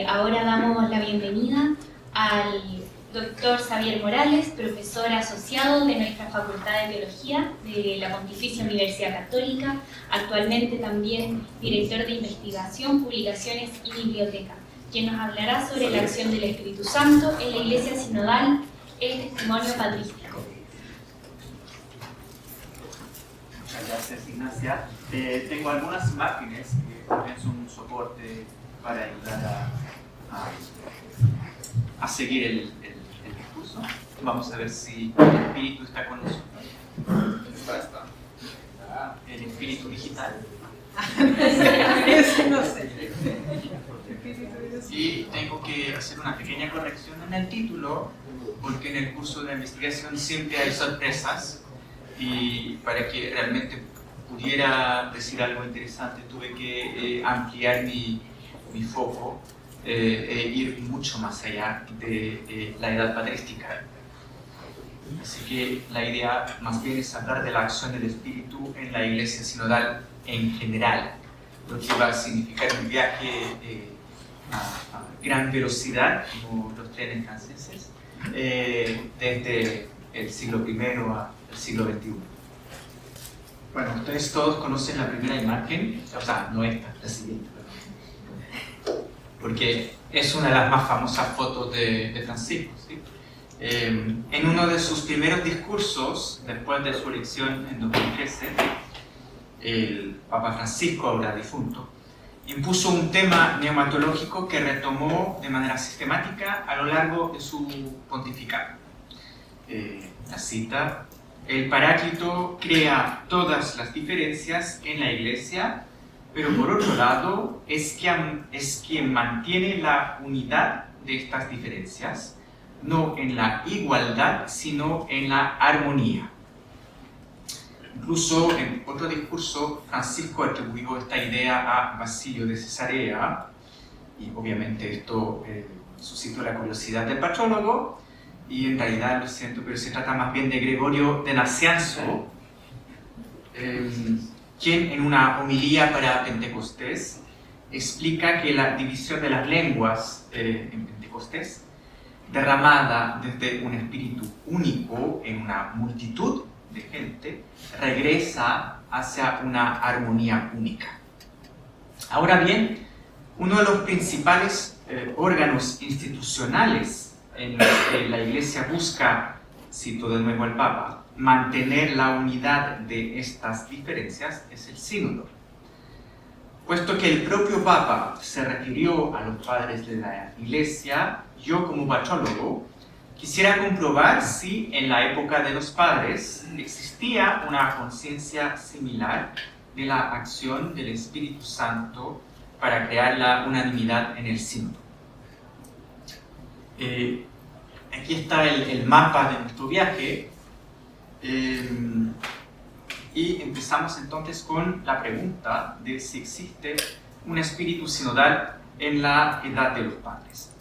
Ahora damos la bienvenida al doctor Xavier Morales, profesor asociado de nuestra Facultad de Teología de la Pontificia Universidad Católica, actualmente también director de investigación, publicaciones y biblioteca, quien nos hablará sobre la acción del Espíritu Santo en la Iglesia Sinodal, el testimonio patrístico. Muchas gracias, Ignacia. Tengo algunas imágenes que también son un soporte para ayudar a seguir el discurso. Vamos a ver si el espíritu está con nosotros. El espíritu digital. No sé. Y tengo que hacer una pequeña corrección en el título, porque en el curso de investigación siempre hay sorpresas, y para que realmente pudiera decir algo interesante tuve que ampliar mi foco e ir mucho más allá de la edad patrística. Así que la idea más bien es hablar de la acción del Espíritu en la Iglesia Sinodal en general, lo que va a significar un viaje a gran velocidad, como los trenes franceses, desde el siglo I al siglo XXI. Bueno, ustedes todos conocen la primera imagen, o sea, no esta, la siguiente, porque es una de las más famosas fotos de Francisco, ¿sí? En uno de sus primeros discursos, después de su elección en 2013, el Papa Francisco, ahora difunto, impuso un tema neumatológico que retomó de manera sistemática a lo largo de su pontificado. La cita: el Paráclito crea todas las diferencias en la Iglesia, pero por otro lado es quien mantiene la unidad de estas diferencias, no en la igualdad, sino en la armonía. Incluso en otro discurso, Francisco atribuyó esta idea a Basilio de Cesarea, y obviamente esto suscitó la curiosidad del patrólogo, y en realidad, lo siento, pero se trata más bien de Gregorio de Nacianzo, quien en una homilía para Pentecostés explica que la división de las lenguas en Pentecostés, derramada desde un espíritu único en una multitud de gente, regresa hacia una armonía única. Ahora bien, uno de los principales órganos institucionales en los que la Iglesia busca, cito de nuevo al Papa, mantener la unidad de estas diferencias es el sínodo. Puesto que el propio Papa se refirió a los padres de la Iglesia, yo como patrólogo quisiera comprobar si en la época de los padres existía una conciencia similar de la acción del Espíritu Santo para crear la unanimidad en el sínodo. Aquí está el mapa de nuestro viaje, y empezamos entonces con la pregunta de si existe un espíritu sinodal en la edad de los padres.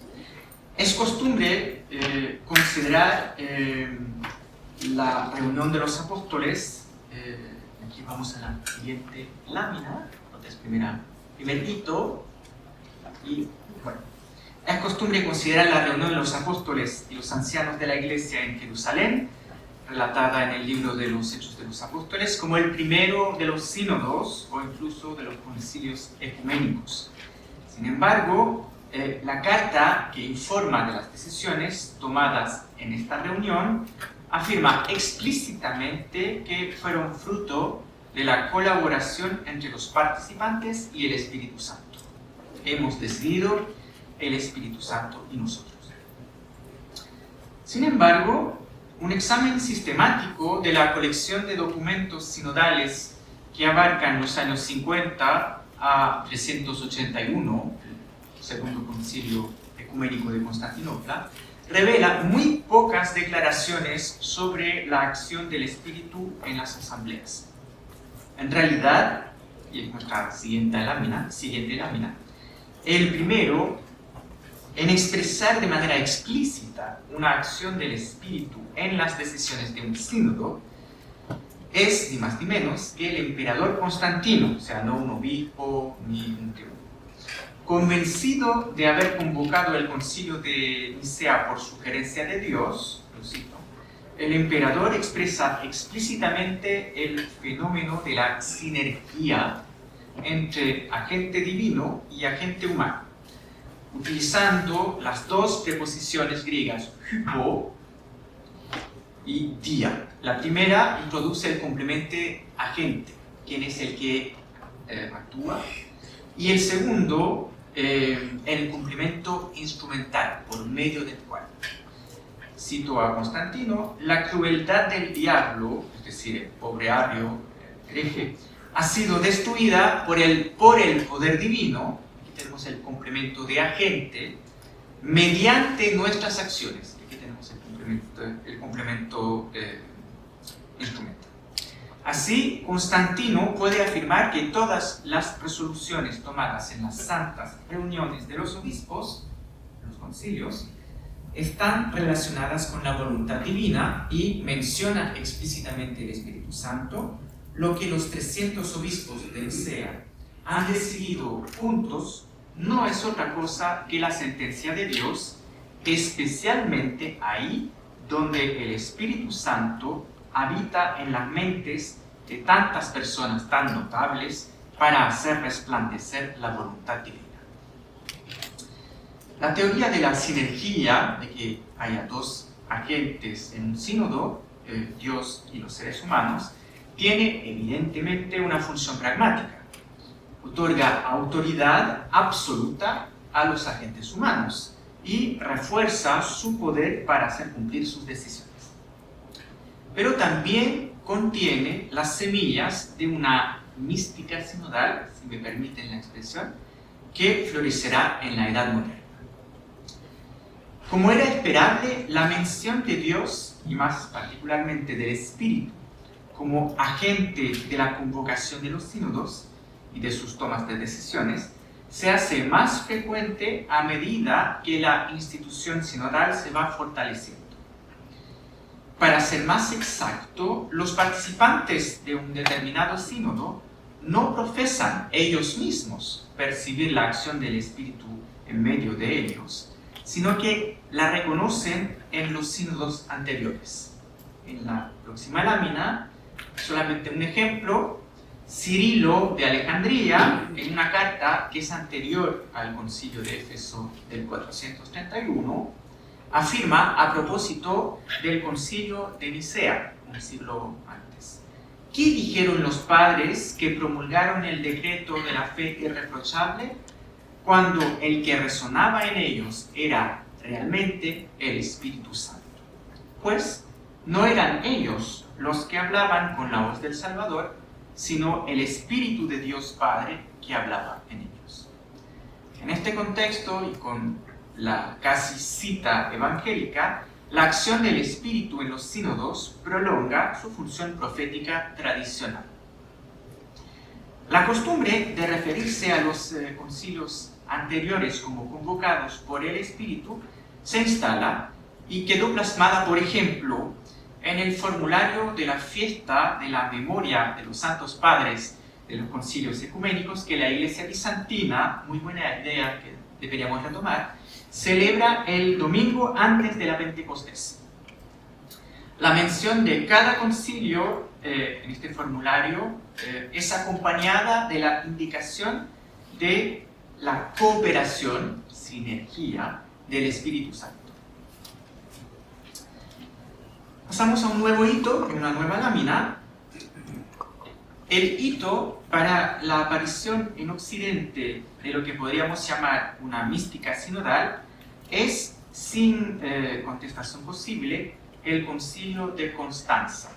Es costumbre considerar la reunión de los apóstoles. Aquí vamos a la siguiente lámina, entonces primer hito, y bueno, es costumbre considerar la reunión de los apóstoles y los ancianos de la Iglesia en Jerusalén, relatada en el libro de los Hechos de los Apóstoles, como el primero de los sínodos o incluso de los concilios ecuménicos. Sin embargo, la carta que informa de las decisiones tomadas en esta reunión afirma explícitamente que fueron fruto de la colaboración entre los participantes y el Espíritu Santo. Hemos decidido el Espíritu Santo y nosotros. Sin embargo, un examen sistemático de la colección de documentos sinodales que abarcan los años 50 a 381, el Segundo Concilio Ecuménico de Constantinopla, revela muy pocas declaraciones sobre la acción del Espíritu en las asambleas. En realidad, y es nuestra siguiente lámina, el primero en expresar de manera explícita una acción del Espíritu en las decisiones de un sínodo es ni más ni menos que el emperador Constantino, o sea, no un obispo ni un teólogo. convencido de haber convocado el concilio de Nicea por sugerencia de Dios, lo cito, el emperador expresa explícitamente el fenómeno de la sinergia entre agente divino y agente humano, utilizando las dos preposiciones griegas hypo y dia. La primera introduce el complemento agente, quien es el que actúa, y el segundo el complemento instrumental, por medio del cual, cito a Constantino, la crueldad del diablo, es decir, el pobre Arrio, el hereje, ha sido destruida por el poder divino. Aquí tenemos el complemento de agente, mediante nuestras acciones. Aquí tenemos el complemento instrumental. Así, Constantino puede afirmar que todas las resoluciones tomadas en las santas reuniones de los obispos, los concilios, están relacionadas con la voluntad divina y mencionan explícitamente el Espíritu Santo, lo que los 300 obispos de Nicea han decidido juntos no es otra cosa que la sentencia de Dios, especialmente ahí donde el Espíritu Santo habita en las mentes de tantas personas tan notables para hacer resplandecer la voluntad divina. La teoría de la sinergia, de que haya dos agentes en un sínodo, Dios y los seres humanos, tiene evidentemente una función pragmática. Otorga autoridad absoluta a los agentes humanos y refuerza su poder para hacer cumplir sus decisiones. Pero también contiene las semillas de una mística sinodal, si me permiten la expresión, que florecerá en la Edad Moderna. Como era esperable, la mención de Dios, y más particularmente del Espíritu, como agente de la convocación de los sínodos y de sus tomas de decisiones, se hace más frecuente a medida que la institución sinodal se va fortaleciendo. Para ser más exacto, los participantes de un determinado sínodo no profesan ellos mismos percibir la acción del Espíritu en medio de ellos, sino que la reconocen en los sínodos anteriores. En la próxima lámina, solamente un ejemplo, Cirilo de Alejandría, en una carta que es anterior al concilio de Éfeso del 431, afirma a propósito del concilio de Nicea, un siglo antes: ¿qué dijeron los padres que promulgaron el decreto de la fe irreprochable cuando el que resonaba en ellos era realmente el Espíritu Santo? Pues no eran ellos los que hablaban con la voz del Salvador, sino el Espíritu de Dios Padre que hablaba en ellos. En este contexto y con la casi cita evangélica, la acción del Espíritu en los sínodos prolonga su función profética tradicional. La costumbre de referirse a los concilios anteriores como convocados por el Espíritu se instala y quedó plasmada, por ejemplo, en el formulario de la fiesta de la memoria de los santos padres de los concilios ecuménicos que la Iglesia bizantina, muy buena idea que deberíamos retomar, celebra el domingo antes de la Pentecostés. La mención de cada concilio en este formulario es acompañada de la indicación de la cooperación, sinergia, del Espíritu Santo. Pasamos a un nuevo hito, en una nueva lámina. El hito para la aparición en Occidente de lo que podríamos llamar una mística sinodal es, sin contestación posible, el Concilio de Constanza,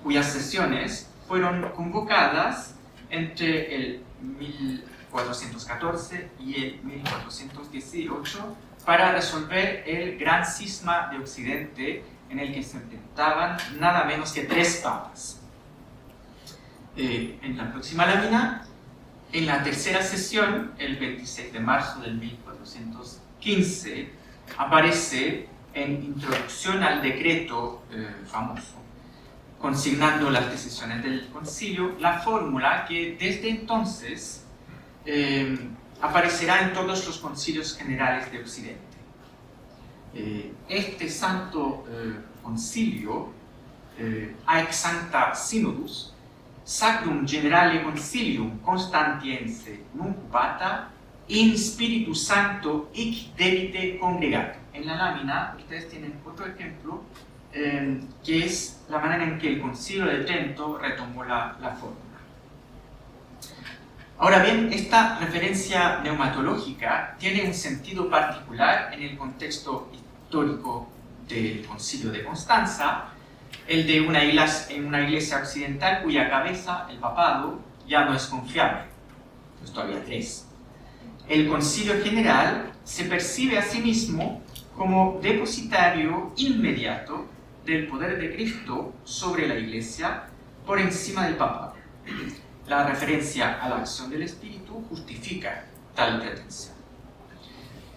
cuyas sesiones fueron convocadas entre el 1414 y el 1418 para resolver el gran cisma de Occidente en el que se enfrentaban nada menos que 3 papas. En la próxima lámina, en la tercera sesión, el 26 de marzo del 1415, aparece en introducción al decreto famoso, consignando las decisiones del concilio, la fórmula que desde entonces aparecerá en todos los concilios generales de Occidente. Este santo concilio, Haec Sancta Synodus, Sacrum Generale Concilium Constantiense Nuncupata, in Spiritu Sancto hic debite congregatum. En la lámina ustedes tienen otro ejemplo, que es la manera en que el Concilio de Trento retomó la fórmula. Ahora bien, esta referencia neumatológica tiene un sentido particular en el contexto histórico del Concilio de Constanza, el de una iglesia occidental cuya cabeza, el papado, ya no es confiable. Pues todavía 3. El Concilio General se percibe a sí mismo como depositario inmediato del poder de Cristo sobre la Iglesia por encima del papado. La referencia a la acción del Espíritu justifica tal pretensión.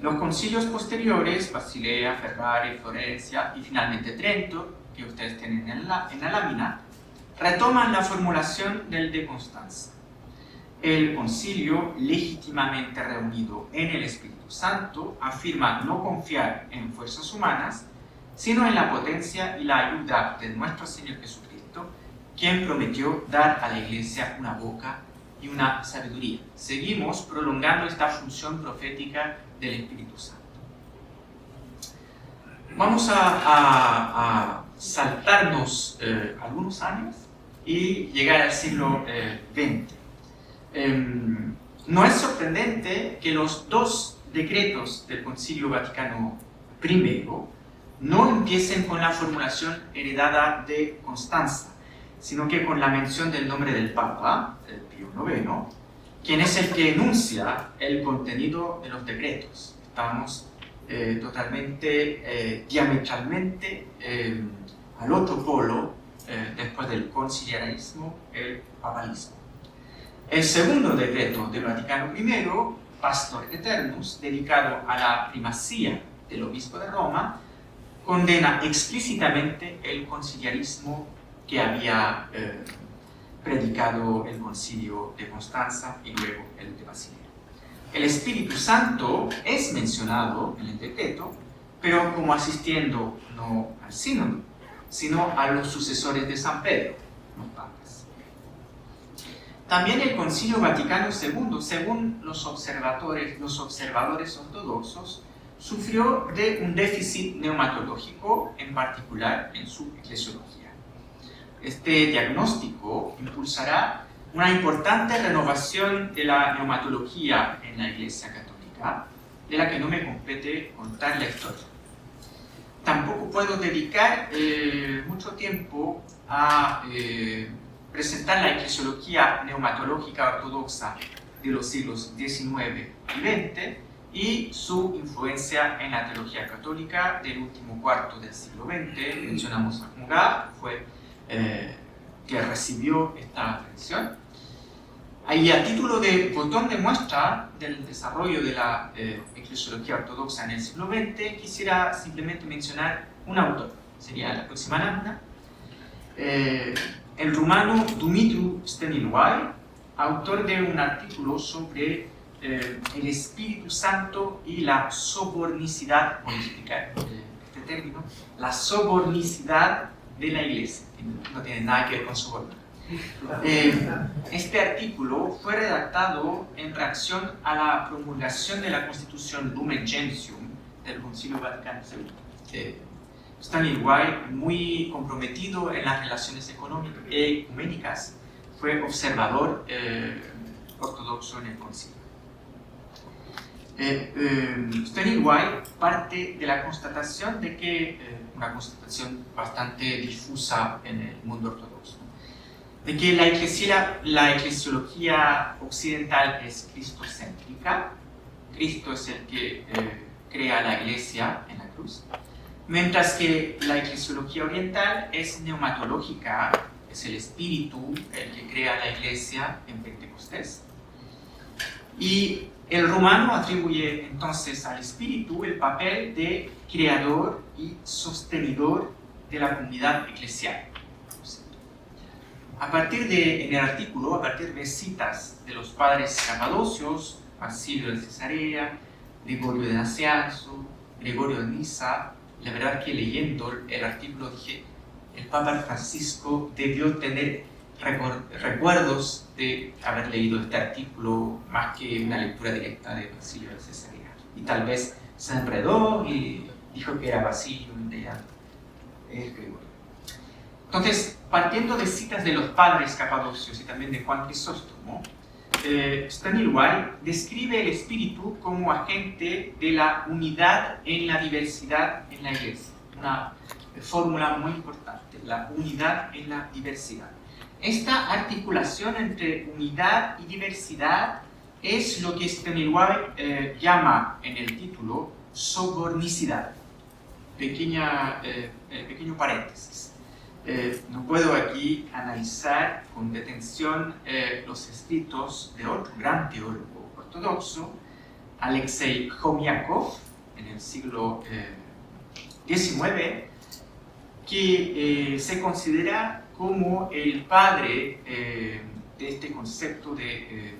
Los concilios posteriores, Basilea, Ferrari, Florencia y finalmente Trento, que ustedes tienen en la lámina, retoman la formulación del de Constanza. El concilio, legítimamente reunido en el Espíritu Santo, afirma no confiar en fuerzas humanas, sino en la potencia y la ayuda de nuestro Señor Jesucristo, quien prometió dar a la Iglesia una boca y una sabiduría. Seguimos prolongando esta función profética del Espíritu Santo. Vamos a saltarnos algunos años y llegar al siglo XX. No es sorprendente que los 2 decretos del Concilio Vaticano I no empiecen con la formulación heredada de Constanza, sino que con la mención del nombre del Papa, Pío IX, quien es el que enuncia el contenido de los decretos. Estamos totalmente, diametralmente al otro polo, después del conciliarismo, el papalismo. El segundo decreto del Vaticano I, Pastor Eternus, dedicado a la primacía del obispo de Roma, condena explícitamente el conciliarismo que había predicado el concilio de Constanza y luego el de Basilea. El Espíritu Santo es mencionado en el decreto, pero como asistiendo no al sínodo, sino a los sucesores de San Pedro, los papas. También el Concilio Vaticano II, según los observadores ortodoxos, sufrió de un déficit neumatológico, en particular en su eclesiología. Este diagnóstico impulsará una importante renovación de la neumatología en la Iglesia Católica, de la que no me compete contar la historia. Tampoco puedo dedicar mucho tiempo a presentar la eclesiología neumatológica ortodoxa de los siglos XIX y XX y su influencia en la teología católica del último cuarto del siglo XX. Mencionamos a Congar, que recibió esta atención. Y a título de botón de muestra del desarrollo de la eclesiología ortodoxa en el siglo XX, quisiera simplemente mencionar un autor, sería la próxima lámina, el rumano Dumitru Stenilwai, autor de un artículo sobre el Espíritu Santo y la sobornicidad, voy a explicar este término, la sobornicidad de la Iglesia, que no tiene nada que ver con soborno. Este artículo fue redactado en reacción a la promulgación de la Constitución Lumen Gentium del Concilio Vaticano II. Stanley, muy comprometido en las relaciones ecuménicas, fue observador ortodoxo en el concilio. Stanley parte de la constatación de que, una constatación bastante difusa en el mundo ortodoxo, de que la eclesiología occidental es cristocéntrica. Cristo es el que crea la iglesia en la cruz, mientras que la eclesiología oriental es neumatológica, es el Espíritu el que crea la iglesia en Pentecostés. Y el romano atribuye entonces al Espíritu el papel de creador y sostenidor de la comunidad eclesial. En el artículo, a partir de citas de los padres capadocios, Basilio de Cesarea, Gregorio de Nacianzo, Gregorio de Niza. La verdad es que leyendo el artículo dije, el Papa Francisco debió tener recuerdos de haber leído este artículo más que una lectura directa de Basilio de Cesarea. Y tal vez se enredó y dijo que era Basilio, en realidad es Gregorio. Entonces, partiendo de citas de los padres capadocios y también de Juan Crisóstomo, Staniloae describe el espíritu como agente de la unidad en la diversidad en la Iglesia. Una fórmula muy importante, la unidad en la diversidad. Esta articulación entre unidad y diversidad es lo que Staniloae llama en el título sobornicidad. Pequeño paréntesis. No puedo aquí analizar con detención los escritos de otro gran teólogo ortodoxo, Alexei Khomiakov, en el siglo XIX, que se considera como el padre de este concepto de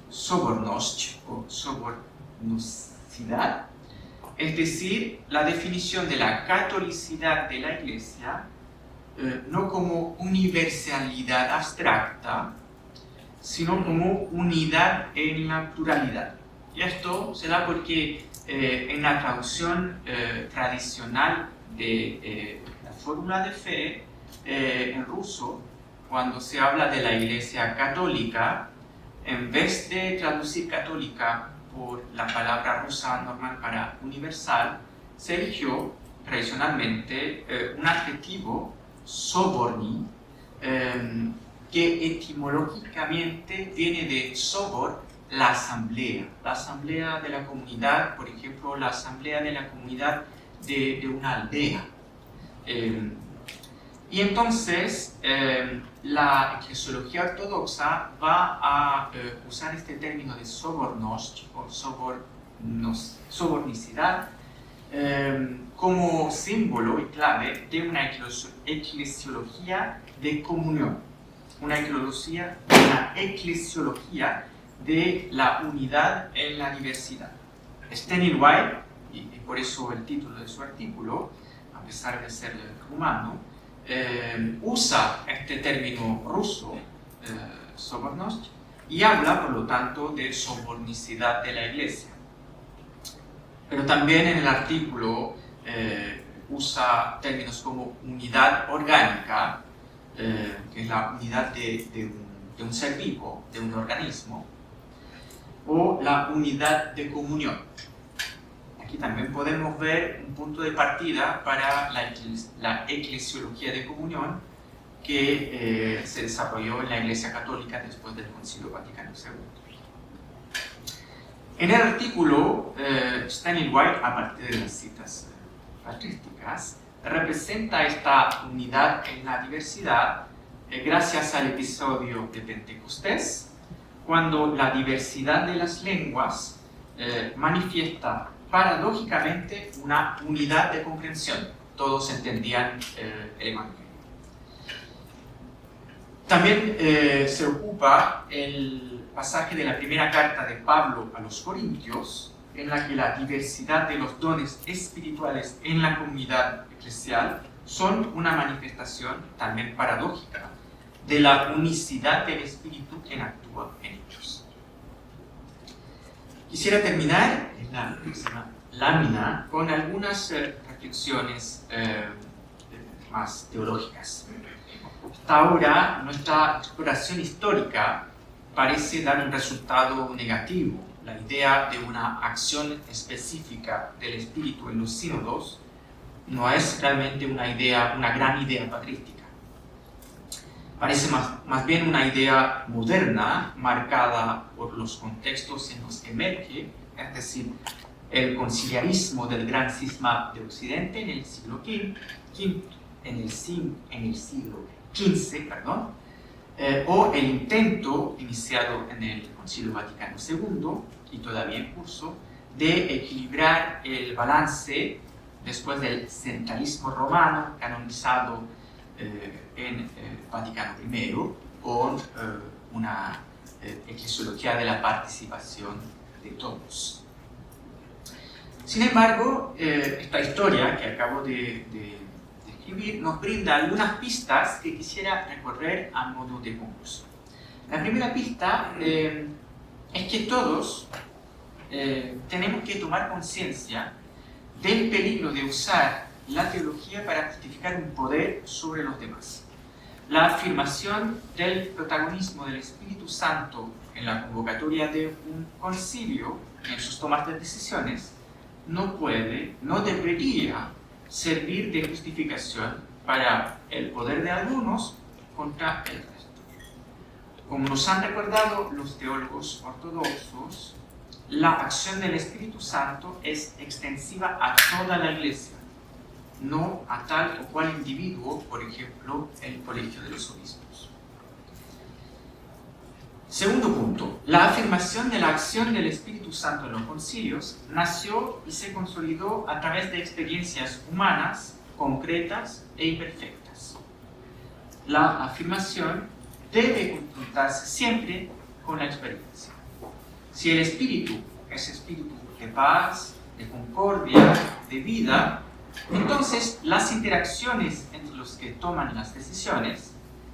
sobornosc o sobornosidad, es decir, la definición de la catolicidad de la Iglesia no como universalidad abstracta, sino como unidad en la pluralidad. Y esto se da porque en la traducción tradicional de la fórmula de fe en ruso, cuando se habla de la Iglesia católica, en vez de traducir católica por la palabra rusa normal para universal, se eligió tradicionalmente un adjetivo soborni, que etimológicamente viene de sobor, la asamblea de la comunidad, por ejemplo, la asamblea de la comunidad de una aldea. Y entonces la eclesiología ortodoxa va a usar este término de sobornosc o sobornicidad como símbolo y clave de una eclesiología de comunión, una eclesiología de la unidad en la diversidad. Staniloae, y por eso el título de su artículo, a pesar de ser rumano, usa este término ruso, sobornosc, y habla, por lo tanto, de sobornicidad de la Iglesia. Pero también en el artículo usa términos como unidad orgánica, que es la unidad de un ser vivo, de un organismo, o la unidad de comunión. Aquí también podemos ver un punto de partida para la eclesiología de comunión que se desarrolló en la Iglesia Católica después del Concilio Vaticano II. En el artículo, Staniloae, a partir de las citas patrísticas, representa esta unidad en la diversidad gracias al episodio de Pentecostés, cuando la diversidad de las lenguas manifiesta paradójicamente una unidad de comprensión. Todos entendían el Evangelio. También se ocupa el pasaje de la primera carta de Pablo a los Corintios, en la que la diversidad de los dones espirituales en la comunidad eclesial son una manifestación también paradójica de la unicidad del Espíritu quien actúa en ellos. Quisiera terminar en la próxima lámina con algunas reflexiones más teológicas. Hasta ahora, nuestra exploración histórica parece dar un resultado negativo. La idea de una acción específica del Espíritu en los sínodos no es realmente una gran idea patrística. Parece más bien una idea moderna, marcada por los contextos en los que emerge, es decir, el conciliarismo del gran cisma de Occidente en el siglo XV, o el intento iniciado en el Concilio Vaticano II y todavía en curso de equilibrar el balance después del centralismo romano canonizado en Vaticano I con una eclesiología de la participación de todos. Sin embargo, esta historia que acabo de escribir nos brinda algunas pistas que quisiera recorrer a modo de conclusión. La primera pista es que todos tenemos que tomar conciencia del peligro de usar la teología para justificar un poder sobre los demás. La afirmación del protagonismo del Espíritu Santo en la convocatoria de un concilio y en sus tomas de decisiones no debería servir de justificación para el poder de algunos contra el resto. Como nos han recordado los teólogos ortodoxos, la acción del Espíritu Santo es extensiva a toda la Iglesia, no a tal o cual individuo, por ejemplo, el Colegio de los Obispos. Segundo punto, la afirmación de la acción del Espíritu Santo en los concilios nació y se consolidó a través de experiencias humanas, concretas e imperfectas. La afirmación debe confrontarse siempre con la experiencia. Si el Espíritu es espíritu de paz, de concordia, de vida, entonces las interacciones entre los que toman las decisiones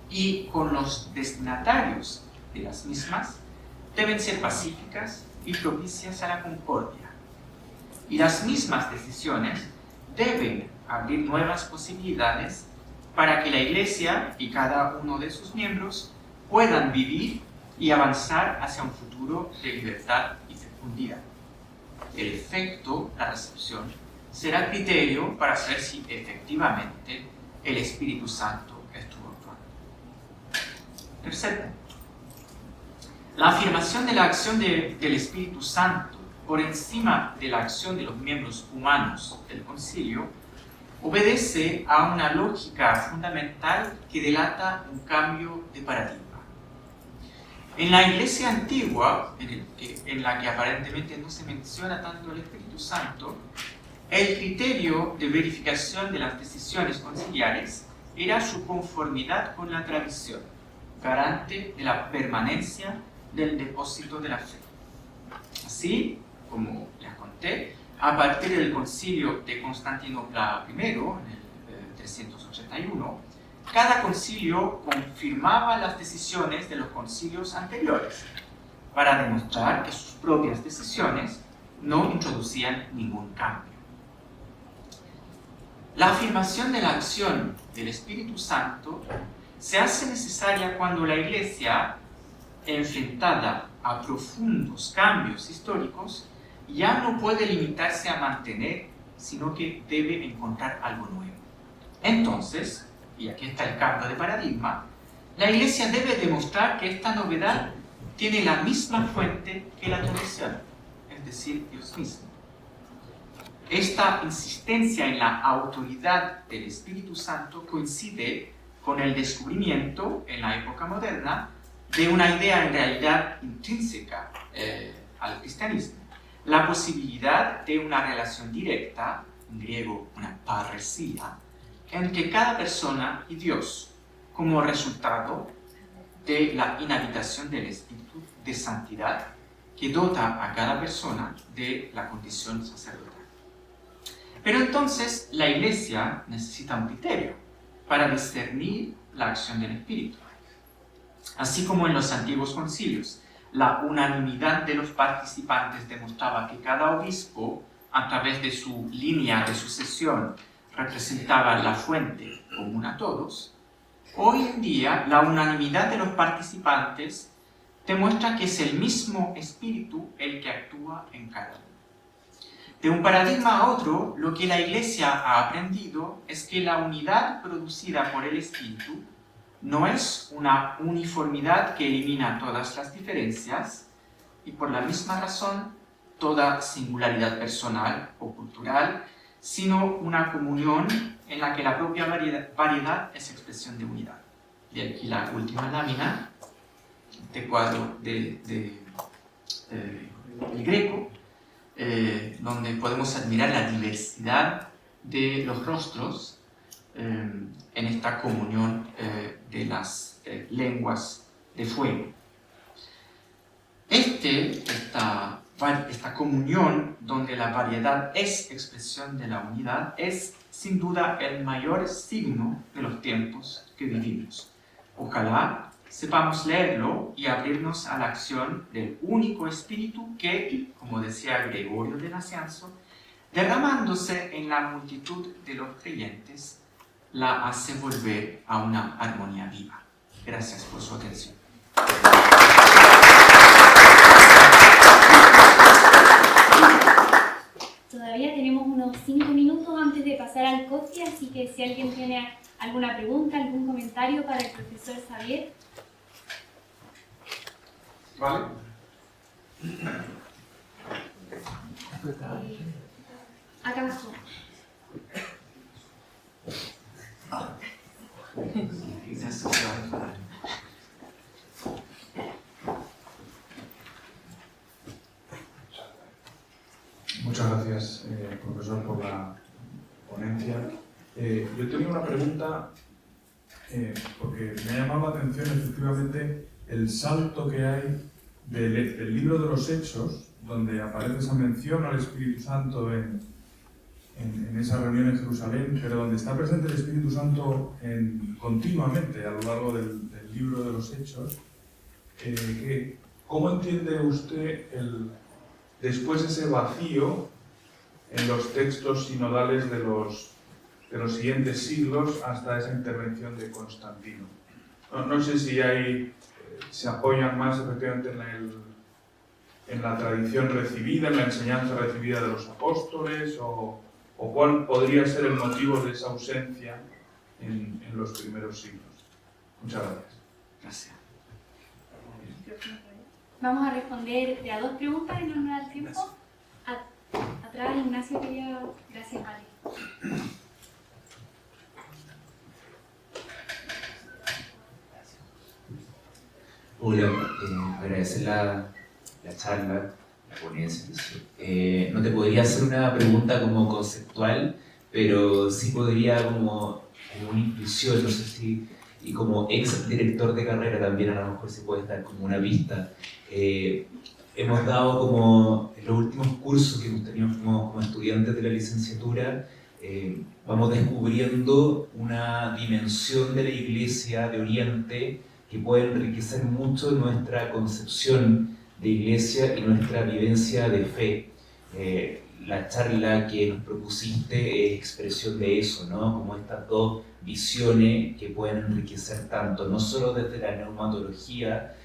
y con los destinatarios de las mismas deben ser pacíficas y propicias a la concordia. Y las mismas decisiones deben abrir nuevas posibilidades para que la Iglesia y cada uno de sus miembros puedan vivir y avanzar hacia un futuro de libertad y fecundidad. El efecto, la recepción, será criterio para saber si efectivamente el Espíritu Santo estuvo actuando. Tercer punto. La afirmación de la acción del Espíritu Santo por encima de la acción de los miembros humanos del concilio obedece a una lógica fundamental que delata un cambio de paradigma. En la Iglesia antigua, en la que aparentemente no se menciona tanto el Espíritu Santo, el criterio de verificación de las decisiones conciliares era su conformidad con la tradición, garante de la permanencia del depósito de la fe. Así, como les conté, a partir del concilio de Constantinopla I, en el 381, cada concilio confirmaba las decisiones de los concilios anteriores para demostrar que sus propias decisiones no introducían ningún cambio. La afirmación de la acción del Espíritu Santo se hace necesaria cuando la Iglesia, enfrentada a profundos cambios históricos, ya no puede limitarse a mantener, sino que debe encontrar algo nuevo. Entonces, y aquí está el cambio de paradigma, la Iglesia debe demostrar que esta novedad tiene la misma fuente que la tradición, es decir, Dios mismo. Esta insistencia en la autoridad del Espíritu Santo coincide con el descubrimiento, en la época moderna, de una idea en realidad intrínseca al cristianismo, la posibilidad de una relación directa, en griego una parresía, entre cada persona y Dios, como resultado de la inhabitación del Espíritu de santidad que dota a cada persona de la condición sacerdotal. Pero entonces la Iglesia necesita un criterio para discernir la acción del Espíritu. Así como en los antiguos concilios, la unanimidad de los participantes demostraba que cada obispo, a través de su línea de sucesión, representaba la fuente común a todos, hoy en día la unanimidad de los participantes demuestra que es el mismo Espíritu el que actúa en cada uno. De un paradigma a otro, lo que la Iglesia ha aprendido es que la unidad producida por el Espíritu no es una uniformidad que elimina todas las diferencias y por la misma razón toda singularidad personal o cultural, sino una comunión en la que la propia variedad es expresión de unidad. Y aquí la última lámina, este cuadro del Greco, donde podemos admirar la diversidad de los rostros en esta comunión de las lenguas de fuego. Esta esta comunión donde la variedad es expresión de la unidad, es sin duda el mayor signo de los tiempos que vivimos. Ojalá sepamos leerlo y abrirnos a la acción del único Espíritu que, como decía Gregorio de Nacianzo, derramándose en la multitud de los creyentes, la hace volver a una armonía viva. Gracias por su atención. Todavía tenemos unos 5 minutos antes de pasar al COFI, así que si alguien tiene alguna pregunta, algún comentario para el profesor Xavier. ¿Vale? Acá abajo. Muchas gracias, profesor, por la ponencia. Yo tenía una pregunta, porque me ha llamado la atención efectivamente el salto que hay del libro de los Hechos, donde aparece esa mención al Espíritu Santo en esa reunión en Jerusalén, pero donde está presente el Espíritu Santo continuamente a lo largo del libro de los Hechos. ¿Cómo entiende usted después ese vacío en los textos sinodales de los siguientes siglos hasta esa intervención de Constantino? No sé si se apoyan más efectivamente en la tradición recibida, en la enseñanza recibida de los apóstoles, o cuál podría ser el motivo de esa ausencia en los primeros siglos. Muchas gracias. Gracias. Vamos a responder de a 2 preguntas y no nos da el tiempo. Atrás Ignacio quería... Gracias, Vale. Hola, agradecer la charla, la ponencia. No te podría hacer una pregunta como conceptual, pero sí podría como una intuición, no sé si, y como ex director de carrera también a lo mejor se puede dar como una pista. Hemos dado como en los últimos cursos que hemos tenido como estudiantes de la licenciatura, vamos descubriendo una dimensión de la Iglesia de Oriente que puede enriquecer mucho nuestra concepción de Iglesia y nuestra vivencia de fe. La charla que nos propusiste es expresión de eso, ¿no? Como estas dos visiones que pueden enriquecer tanto, no solo desde la neumatología,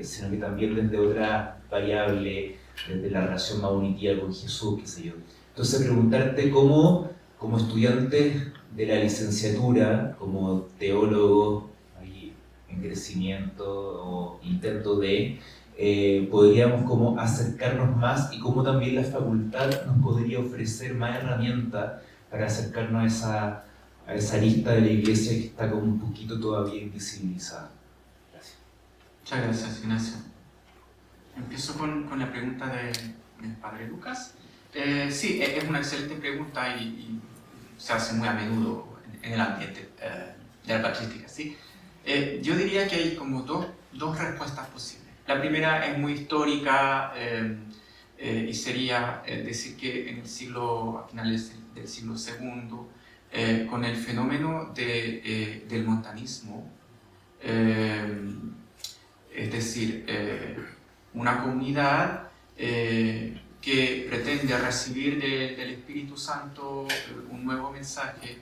sino que también desde otra variable, desde la relación más unitiva con Jesús, qué sé yo. Entonces preguntarte cómo, como estudiantes de la licenciatura, como teólogos ahí en crecimiento o intento de, podríamos como acercarnos más y cómo también la facultad nos podría ofrecer más herramientas para acercarnos a esa lista de la Iglesia que está como un poquito todavía invisibilizada. Gracias. Muchas gracias, Ignacio. Empiezo con la pregunta del padre Lucas. Sí, es una excelente pregunta y se hace muy a menudo en el ambiente de la patrística, ¿sí? Yo diría que hay como dos respuestas posibles. La primera es muy histórica y sería decir que en a finales del siglo II, con el fenómeno del montanismo, es decir, una comunidad que pretende recibir del Espíritu Santo un nuevo mensaje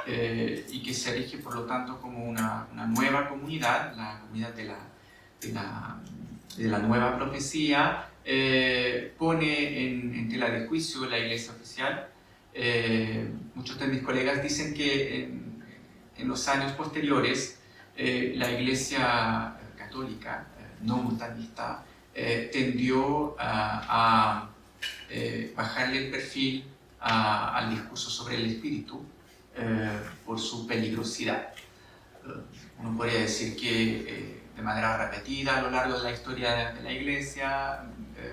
y que se erige por lo tanto como una nueva comunidad, la comunidad de la nueva profecía, pone en tela de juicio la iglesia oficial. Muchos de mis colegas dicen que en los años posteriores la iglesia católica no montanista tendió a bajarle el perfil al discurso sobre el espíritu por su peligrosidad. Uno podría decir que de manera repetida a lo largo de la historia de la Iglesia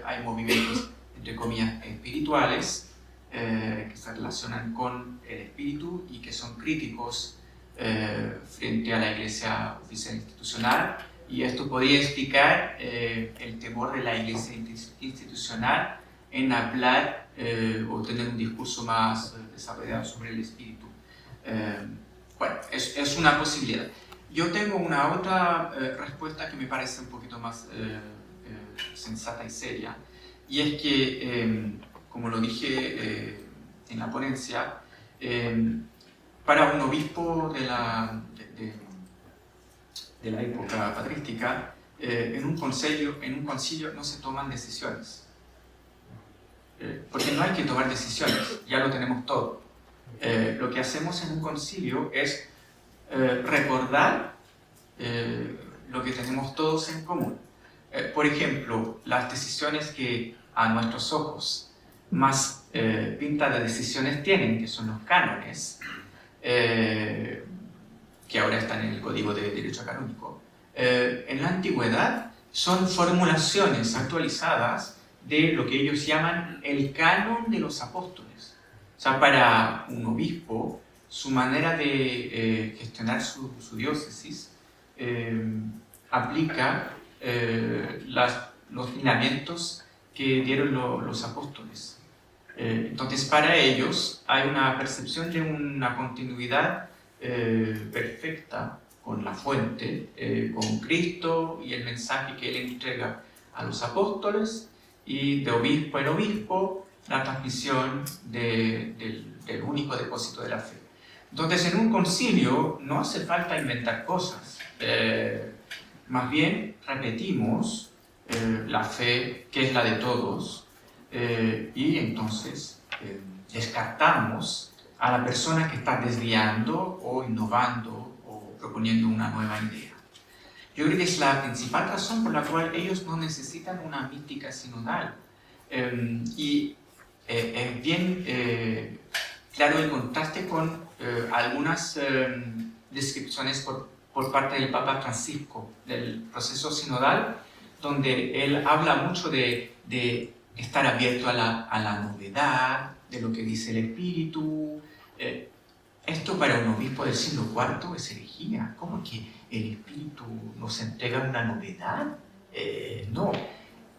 hay movimientos, entre comillas, espirituales que se relacionan con el espíritu y que son críticos frente a la Iglesia oficial institucional, Y esto podría explicar el temor de la iglesia institucional en hablar o tener un discurso más desarrollado sobre el espíritu. Bueno, es una posibilidad. Yo tengo una otra respuesta que me parece un poquito más sensata y seria, y es que, como lo dije en la ponencia, para un obispo de la época patrística, en un concilio no se toman decisiones. Porque no hay que tomar decisiones, ya lo tenemos todo. Lo que hacemos en un concilio es recordar lo que tenemos todos en común. Por ejemplo, las decisiones que a nuestros ojos más pinta de decisiones tienen, que son los cánones, que ahora están en el Código de Derecho Canónico, en la antigüedad son formulaciones actualizadas de lo que ellos llaman el canon de los apóstoles. O sea, para un obispo, su manera de gestionar su diócesis aplica los lineamientos que dieron los apóstoles. Entonces, para ellos hay una percepción de una continuidad perfecta con la fuente, con Cristo y el mensaje que Él entrega a los apóstoles, y de obispo en obispo la transmisión del único depósito de la fe. Entonces, en un concilio no hace falta inventar cosas, más bien repetimos la fe que es la de todos, y entonces descartamos a la persona que está desviando o innovando o proponiendo una nueva idea. Yo creo que es la principal razón por la cual ellos no necesitan una mística sinodal. Y es bien claro el contraste con algunas descripciones por parte del Papa Francisco del proceso sinodal, donde él habla mucho de estar abierto a la novedad, de lo que dice el Espíritu. Esto para un obispo del siglo IV es herejía. ¿Cómo que el Espíritu nos entrega una novedad? No.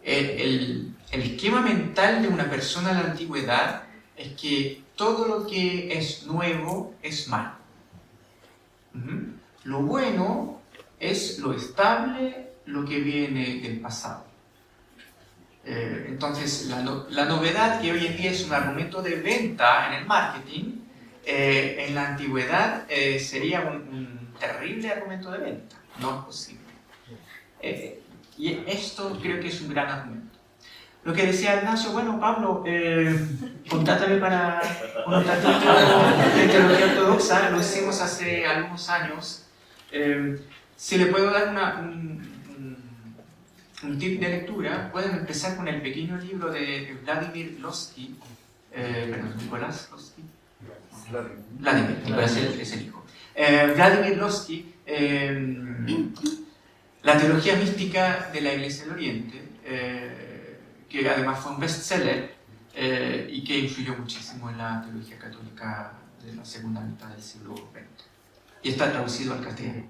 El esquema mental de una persona de la antigüedad es que todo lo que es nuevo es malo. Lo bueno es lo estable, lo que viene del pasado. Entonces, la novedad, que hoy en día es un argumento de venta en el marketing, en la antigüedad sería un terrible argumento de venta. No es posible. Y esto creo que es un gran argumento. Lo que decía Ignacio, bueno, Pablo, contrátame para un artículo de teología ortodoxa, lo hicimos hace algunos años. Si le puedo dar un tip de lectura, pueden empezar con el pequeño libro de Vladimir Lossky, Nicolás Lossky. Vladimir, Nicolás es el hijo. Vladimir Lossky, La teología mística de la Iglesia del Oriente, que además fue un bestseller y que influyó muchísimo en la teología católica de la segunda mitad del siglo XX. Y está traducido al castellano.